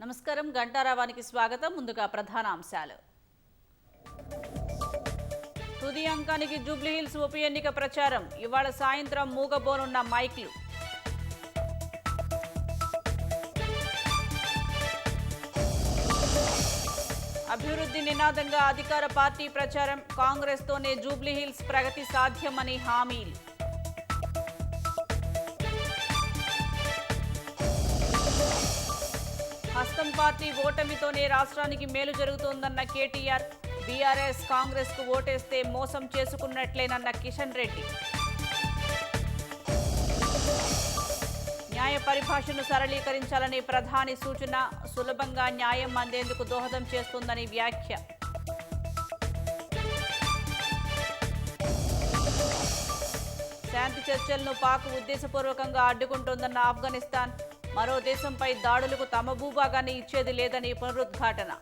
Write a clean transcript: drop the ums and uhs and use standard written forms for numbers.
నమస్కారం. గంటారావానికి స్వాగతం. ముందుగా ప్రధాన అంశాలు. తుది అంకానికి జూబ్లీహిల్స్ ఉప ఎన్నిక ప్రచారం. ఇవాళ సాయంత్రం మూగబోనున్న మైక్లు. అభివృద్ధి నినాదంగా అధికార పార్టీ ప్రచారం. కాంగ్రెస్తోనే జూబ్లీహిల్స్ ప్రగతి సాధ్యమని హామీలు. హస్తం పార్టీ ఓటమితోనే రాష్ట్రానికి మేలు జరుగుతోందన్న కేటీఆర్. బీఆర్ఎస్ కాంగ్రెస్ కు ఓటేస్తే మోసం చేసుకున్నట్లేనన్న కిషన్ రెడ్డి. న్యాయ పరిభాషను సరళీకరించాలని ప్రధాని సూచన. సులభంగా న్యాయం అందేందుకు దోహదం చేస్తుందని వ్యాఖ్య. శాంతి చర్చలను పాక్ ఉద్దేశపూర్వకంగా అడ్డుకుంటోందన్న ఆఫ్ఘనిస్తాన్. మరో దేశంపై దాడులకు తమ భూభాగాన్ని ఇచ్చేది లేదని పునరుద్ఘాటన.